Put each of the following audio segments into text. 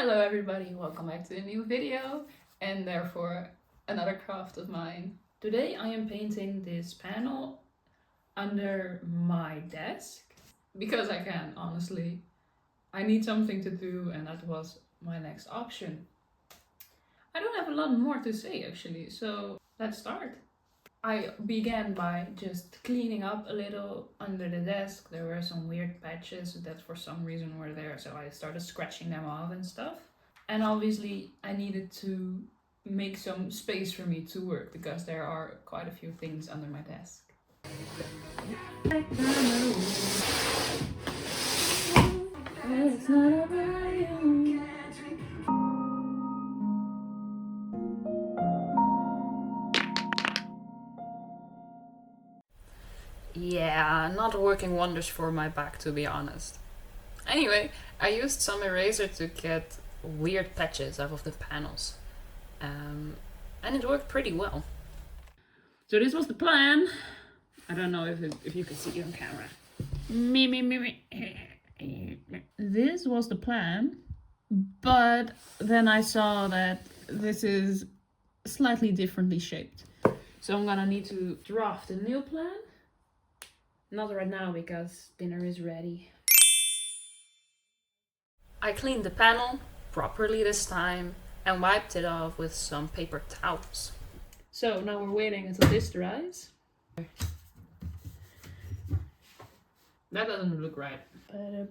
Hello everybody, welcome back to a new video and therefore another craft of mine. Today I am painting this panel under my desk because I can, honestly. I need something to do and that was my next option. I don't have a lot more to say actually, so let's start. I began by just cleaning up a little under the desk. There were some weird patches that for some reason were there, so I started scratching them off and stuff. And obviously I needed to make some space for me to work because there are quite a few things under my desk. Yeah, not working wonders for my back, to be honest. Anyway, I used some eraser to get weird patches off of the panels. And it worked pretty well. So this was the plan. I don't know if you can see it on camera. This was the plan, but then I saw that this is slightly differently shaped. So I'm gonna need to draft a new plan. Not right now because dinner is ready. I cleaned the panel properly this time and wiped it off with some paper towels. So now we're waiting until this dries. That doesn't look right.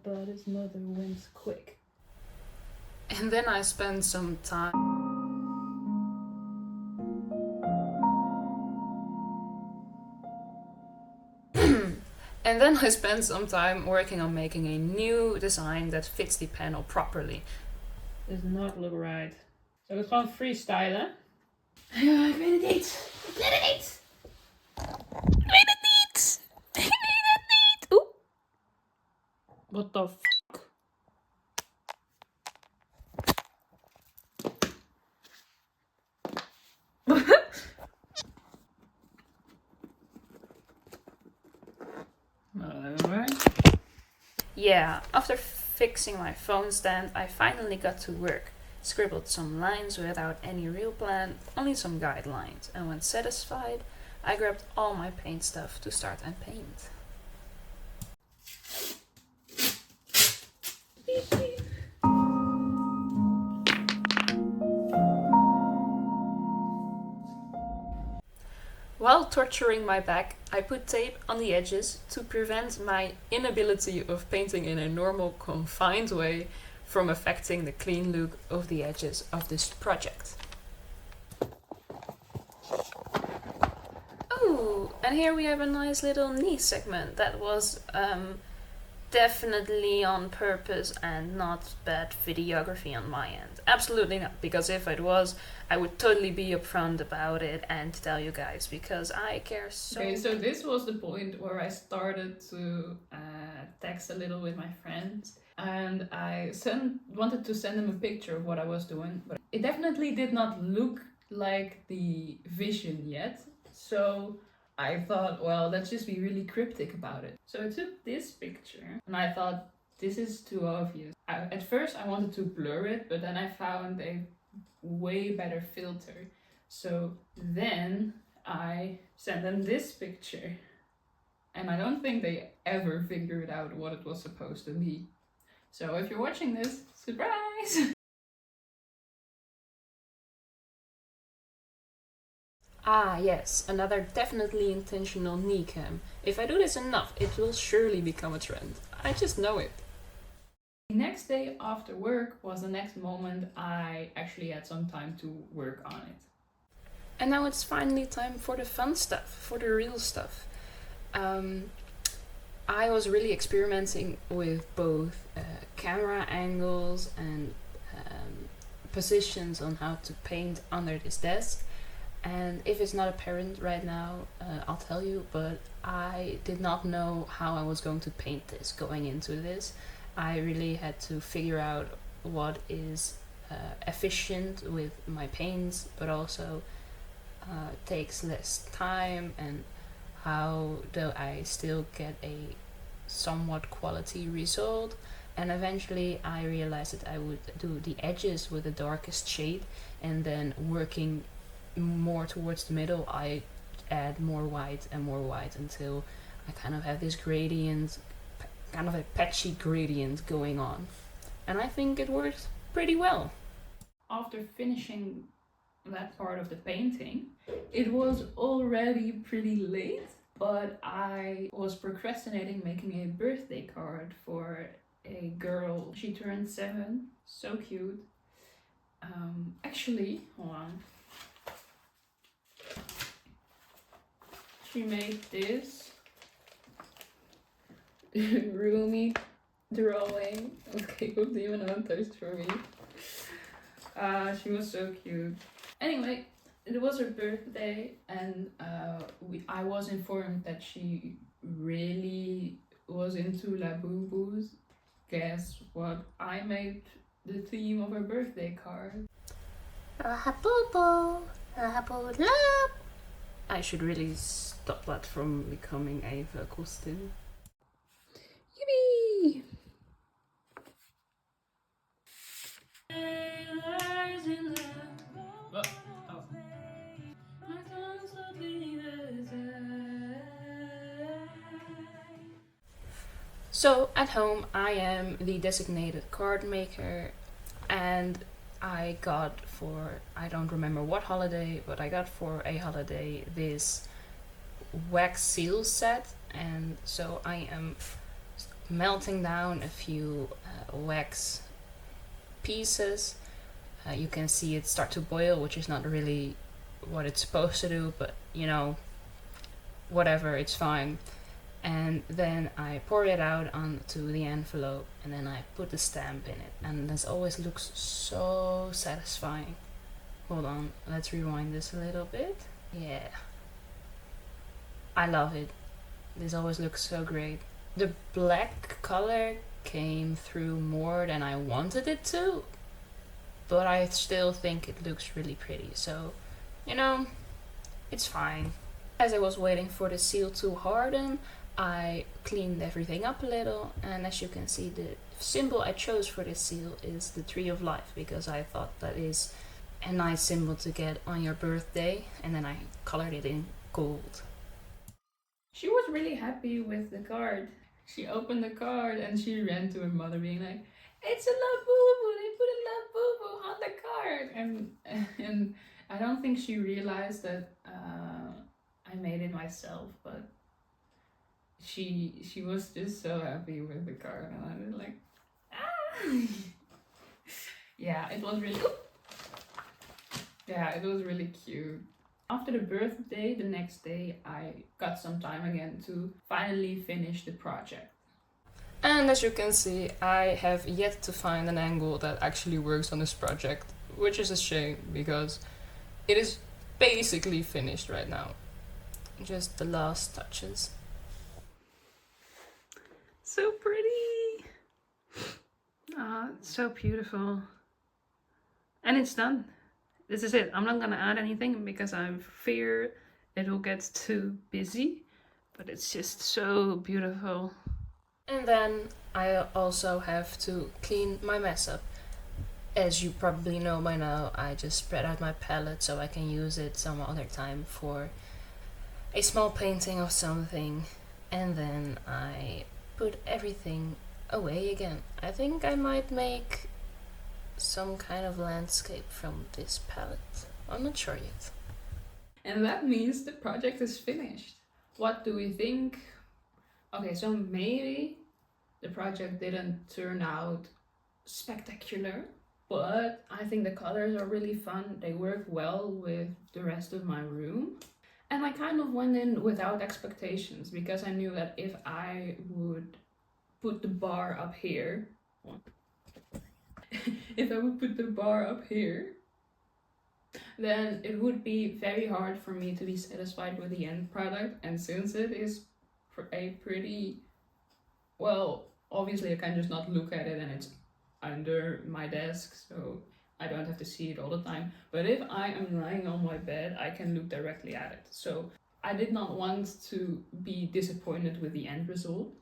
But his mother wins quick. And then I spent some time working on making a new design that fits the panel properly. Does not look right. So it's gewoon freestylen. Ja, ik weet het niet. Ik weet het niet. Ik weet het niet. Ik weet het niet. Oeh. What the fuck? Yeah, after fixing my phone stand, I finally got to work. Scribbled some lines without any real plan, only some guidelines, and when satisfied, I grabbed all my paint stuff to start and paint. While torturing my back, I put tape on the edges to prevent my inability of painting in a normal, confined way from affecting the clean look of the edges of this project. Oh, and here we have a nice little knee segment that was definitely on purpose and not bad videography on my end. Absolutely not, because if it was, I would totally be upfront about it and tell you guys, because I care so much. Okay, so this was the point where I started to text a little with my friends, and I wanted to send them a picture of what I was doing, but it definitely did not look like the vision yet. So I thought, well, let's just be really cryptic about it. So I took this picture and I thought, this is too obvious. At first I wanted to blur it, but then I found a way better filter. So then I sent them this picture and I don't think they ever figured out what it was supposed to be. So if you're watching this, surprise! Ah yes, another definitely intentional knee cam. If I do this enough, it will surely become a trend. I just know it. The next day after work was the next moment I actually had some time to work on it. And now it's finally time for the fun stuff, for the real stuff. I was really experimenting with both camera angles and positions on how to paint under this desk. And if it's not apparent right now, I'll tell you, but I did not know how I was going to paint this going into this. I really had to figure out what is efficient with my paints, but also takes less time, and how do I still get a somewhat quality result. And eventually I realized that I would do the edges with the darkest shade, and then working more towards the middle I add more white and more white until I kind of have this gradient, kind of a patchy gradient going on. And I think it works pretty well. After finishing that part of the painting, it was already pretty late, but I was procrastinating making a birthday card for a girl. She turned 7, so cute. Actually, hold on. She made this roomy drawing. Okay, hope the even untouched for me. She was so cute. Anyway, it was her birthday, and I was informed that she really was into Labubu's. Guess what? I made the theme of her birthday card. Labubu, Labubu. I should really stop that from becoming a vocal stim. Yippee! So at home I am the designated card maker, and I got for, I don't remember what holiday, but I got for a holiday this wax seal set, and so I am melting down a few wax pieces. You can see it start to boil, which is not really what it's supposed to do, but you know, whatever, it's fine. And then I pour it out onto the envelope, and then I put the stamp in it, and this always looks so satisfying. Hold on, let's rewind this a little bit. Yeah, I love it. This always looks so great. The black color came through more than I wanted it to, but I still think it looks really pretty, so you know, it's fine. As I was waiting for the seal to harden, I cleaned everything up a little, and as you can see, the symbol I chose for this seal is the Tree of Life, because I thought that is a nice symbol to get on your birthday, and then I colored it in gold. She was really happy with the card. She opened the card and she ran to her mother being like, "It's a Labubu, they put a Labubu on the card!" And I don't think she realized that I made it myself, but she was just so happy with the card, and I was like, ah! Yeah, it was really cute. After the birthday, the next day, I got some time again to finally finish the project. And as you can see, I have yet to find an angle that actually works on this project, which is a shame because it is basically finished right now. Just the last touches. So pretty! So beautiful. And it's done. This is it. I'm not gonna add anything because I fear it will get too busy, but it's just so beautiful. And then I also have to clean my mess up. As you probably know by now, I just spread out my palette so I can use it some other time for a small painting of something, and then I put everything away again. I think I might make some kind of landscape from this palette. I'm not sure yet. And that means the project is finished. What do we think? Okay, so maybe the project didn't turn out spectacular, but I think the colors are really fun. They work well with the rest of my room. And I kind of went in without expectations because I knew that if I would put the bar up here, then it would be very hard for me to be satisfied with the end product. And since it is a pretty, well, obviously I can just not look at it, and it's under my desk, so I don't have to see it all the time. But if I am lying on my bed, I can look directly at it. So I did not want to be disappointed with the end result.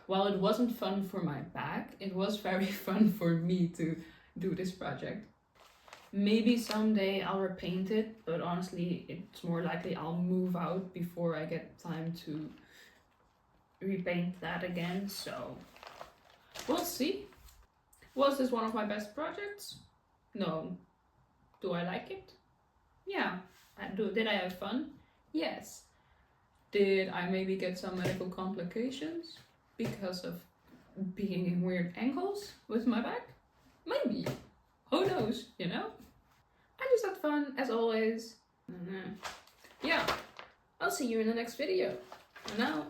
While it wasn't fun for my back, it was very fun for me to do this project. Maybe someday I'll repaint it, but honestly, it's more likely I'll move out before I get time to repaint that again, so we'll see. Was this one of my best projects? No. Do I like it? Yeah. Did I have fun? Yes. Did I maybe get some medical complications because of being in weird angles with my back? Maybe. Who knows, you know? I just had fun, as always. Yeah. I'll see you in the next video. And now,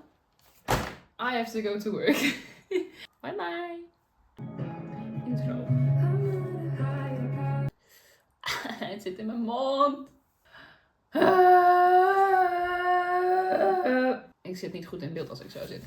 I have to go to work. Bye bye. Intro. Het zit in mijn mond. Ik zit niet goed in beeld als ik zo zit.